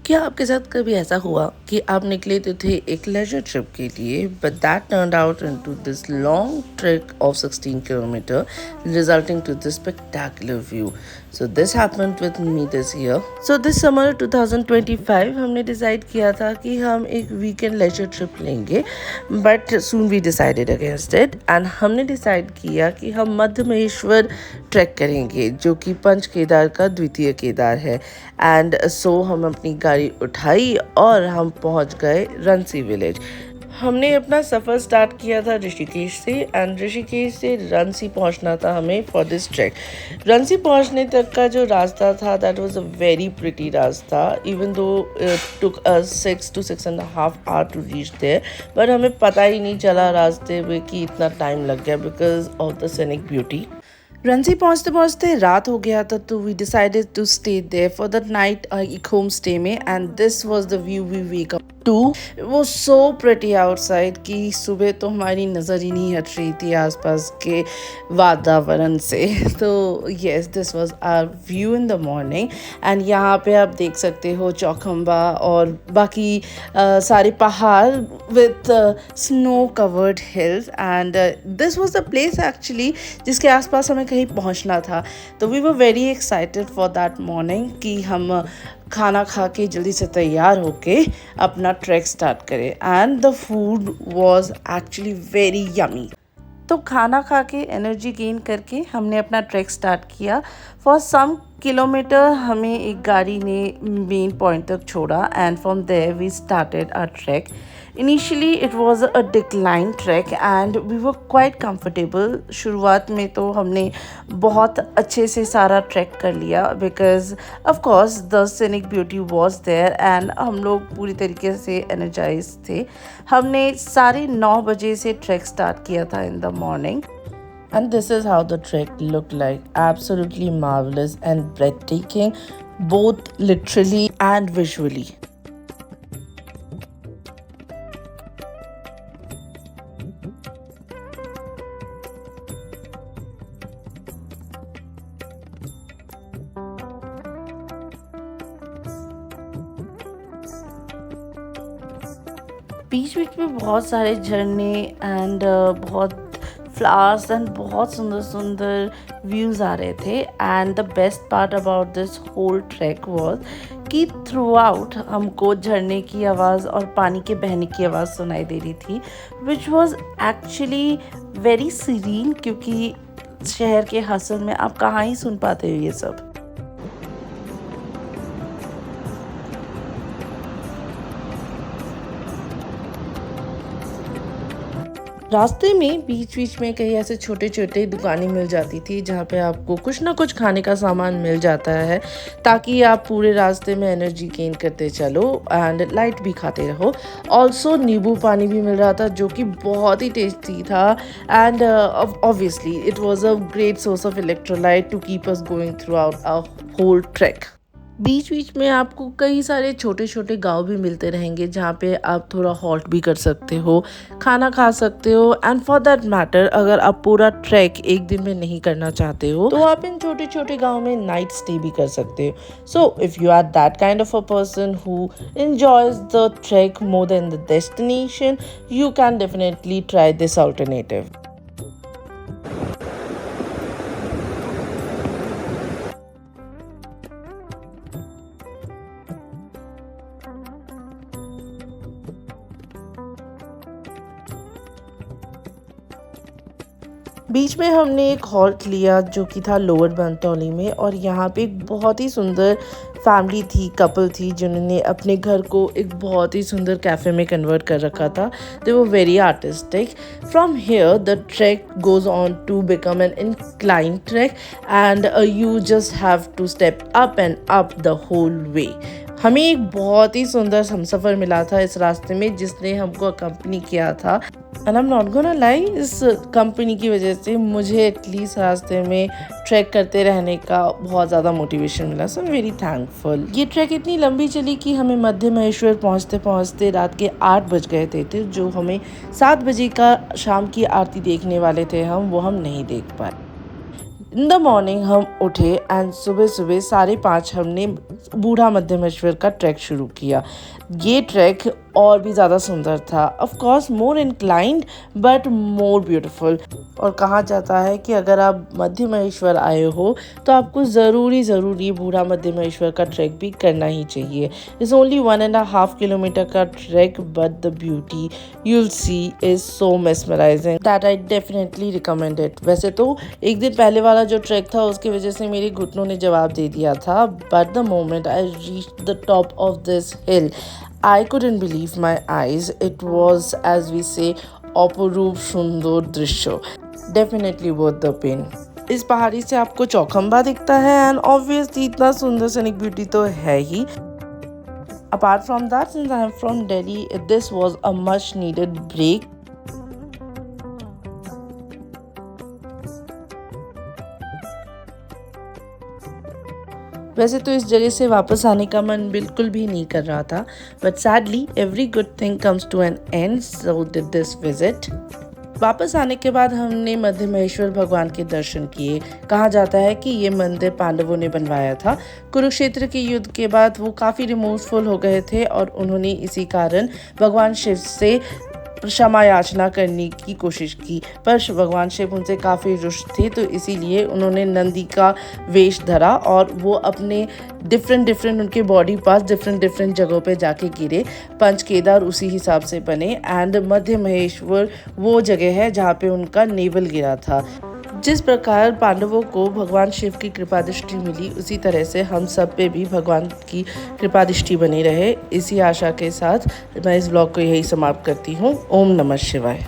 क्या आपके साथ कभी ऐसा हुआ कि आप निकले तो थे एक लेजर ट्रिप के लिए but that turned out into this long track of 16 kilometer resulting to this spectacular view. So this happened with me this year. So this summer 2025 हमने डिसाइड किया था कि हम एक वीकेंड लेजर ट्रिप लेंगे but soon we decided against it and हमने decide किया कि हम मध्य महेश्वर ट्रैक करेंगे जो कि पंच केदार का द्वितीय केदार है. एंड सो हम अपनी गाड़ी उठाई और हम पहुंच गए रंसी विलेज. हमने अपना सफ़र स्टार्ट किया था ऋषिकेश से एंड ऋषिकेश से रंसी पहुंचना था हमें फॉर दिस ट्रैक. रंसी पहुंचने तक का जो रास्ता था that was a very pretty रास्ता even though took us 6 to 6.5 hours to reach there. But हमें पता ही नहीं चला रास्ते में कि इतना टाइम लग गया because of the scenic beauty. Ransi पहुंचते पहुंचते रात हो गया था तो we decided to stay there for the night एक होम स्टे में and this was the view we wake up to. वो सो प्रिटी आउटसाइड कि सुबह तो हमारी नज़र ही नहीं हट रही थी आसपास के वातावरण से. तो yes this was our view in the morning and यहाँ पे आप देख सकते हो चौखंबा और बाकी सारे पहाड़ with snow covered hills and this was the place actually जिसके आसपास हमें कहीं पहुंचना था. तो we were very excited for that morning कि हम खाना खा के जल्दी से तैयार होके अपना ट्रैक स्टार्ट करें and the food was actually very yummy. तो खाना खा के एनर्जी गेन करके हमने अपना ट्रैक स्टार्ट किया. फॉर सम किलोमीटर हमें एक गाड़ी ने मेन पॉइंट तक छोड़ा and from there we started our track. Initially it was a decline track and we were quite comfortable. शुरुआत में तो हमने बहुत अच्छे से सारा ट्रैक कर लिया because of course the scenic beauty was there and हम लोग पूरी तरीके से एनर्जाइज थे. हमने 9:30 बजे से ट्रैक स्टार्ट किया था इन the morning. And this is how the trek looked like. Absolutely marvelous and breathtaking, both literally and visually. बीच बीच में बहुत सारे झरने एंड बहुत फ्लावर्स एंड बहुत सुंदर सुंदर व्यूज़ आ रहे थे. And the best part about this whole track was कि थ्रू आउट हमको झरने की आवाज़ और पानी के बहने की आवाज़ सुनाई दे रही थी which was actually very serene क्योंकि शहर के हसल में आप कहाँ ही सुन पाते हो ये सब. रास्ते में बीच बीच में कई ऐसे छोटे छोटे दुकानें मिल जाती थी जहाँ पे आपको कुछ ना कुछ खाने का सामान मिल जाता है ताकि आप पूरे रास्ते में एनर्जी गेन करते चलो एंड लाइट भी खाते रहो. ऑल्सो नींबू पानी भी मिल रहा था जो कि बहुत ही टेस्टी था and obviously it was a great source of electrolyte to keep us going throughout a whole track. बीच बीच में आपको कई सारे छोटे छोटे गांव भी मिलते रहेंगे जहाँ पे आप थोड़ा हॉल्ट भी कर सकते हो, खाना खा सकते हो एंड फॉर दैट मैटर अगर आप पूरा ट्रैक एक दिन में नहीं करना चाहते हो तो आप इन छोटे छोटे गांव में नाइट स्टे भी कर सकते हो. So if you are that kind of a person who enjoys the track more than the destination you can definitely try this alternative. बीच में हमने एक हॉल्ट लिया जो कि था लोअर बनतौली में और यहाँ पे एक बहुत ही सुंदर फैमिली थी, कपल थी जिन्होंने अपने घर को एक बहुत ही सुंदर कैफ़े में कन्वर्ट कर रखा था. They were very artistic. From here the track goes on to become an incline track and you just have to step up and up the whole way. हमें एक बहुत ही सुंदर हमसफ़र मिला था इस रास्ते में जिसने हमको अकम्पनी किया था and I am not gonna lie इस कंपनी की वजह से मुझे एटलीस्ट रास्ते में ट्रैक करते रहने का बहुत ज़्यादा मोटिवेशन मिला. सो आई एम वेरी थैंकफुल. ये ट्रैक इतनी लंबी चली कि हमें मध्य महेश्वर पहुँचते पहुँचते रात के 8 बज गए थे जो हमें 7 बजे का शाम की आरती देखने वाले थे वो हम नहीं देख पाए. इन द मॉर्निंग हम उठे एंड सुबह सुबह 5:30 हमने बूढ़ा मध्यमेश्वर का ट्रैक शुरू किया। ये ट्रैक और भी ज़्यादा सुंदर था, of course more inclined but more beautiful. और कहा जाता है कि अगर आप मध्यमेश्वर आए हो तो आपको ज़रूरी बूढ़ा मध्यमेश्वर का ट्रैक भी करना ही चाहिए। इट्स ओनली 1.5 किलोमीटर का track but the beauty you'll see is so mesmerizing that I definitely recommend it। वैसे तो एक दिन पहले वाला जो ट्रैक था उसकी वजह से मेरे घुटनों ने जवाब दे दिया था, but the moment I reached the top of this hill I couldn't believe my eyes। It was, as we say, অপরূপ সুন্দর দৃশ্য। Definitely worth the pain। इस पहाड़ी से आपको चौखंबा दिखता है एंड ऑब्वियसली इतना सुंदर सैनिक ब्यूटी तो है ही। Apart from that, since I am from Delhi, this was a much needed break। वैसे तो इस जगह से वापस आने का मन बिल्कुल भी नहीं कर रहा था, but sadly every good thing comes to an end, so did this visit। वापस आने के बाद हमने मध्यमेश्वर भगवान के दर्शन किए। कहा जाता है कि ये मंदिर पांडवों ने बनवाया था। कुरुक्षेत्र के युद्ध के बाद वो काफ़ी रिमोर्सफुल हो गए थे और उन्होंने इसी कारण भगवान शिव से क्षमा याचना करने की कोशिश की, पर भगवान शिव उनसे काफ़ी रुष्ट थे, तो इसीलिए उन्होंने नंदी का वेश धरा और वो अपने डिफरेंट उनके बॉडी पार्ट्स डिफरेंट जगहों पे जाके गिरे। पंच केदार उसी हिसाब से बने एंड मध्यमहेश्वर वो जगह है जहाँ पे उनका नेवल गिरा था। जिस प्रकार पांडवों को भगवान शिव की कृपा दृष्टि मिली, उसी तरह से हम सब पे भी भगवान की कृपा दृष्टि बनी रहे। इसी आशा के साथ मैं इस ब्लॉग को यही समाप्त करती हूँ। ओम नमः शिवाय।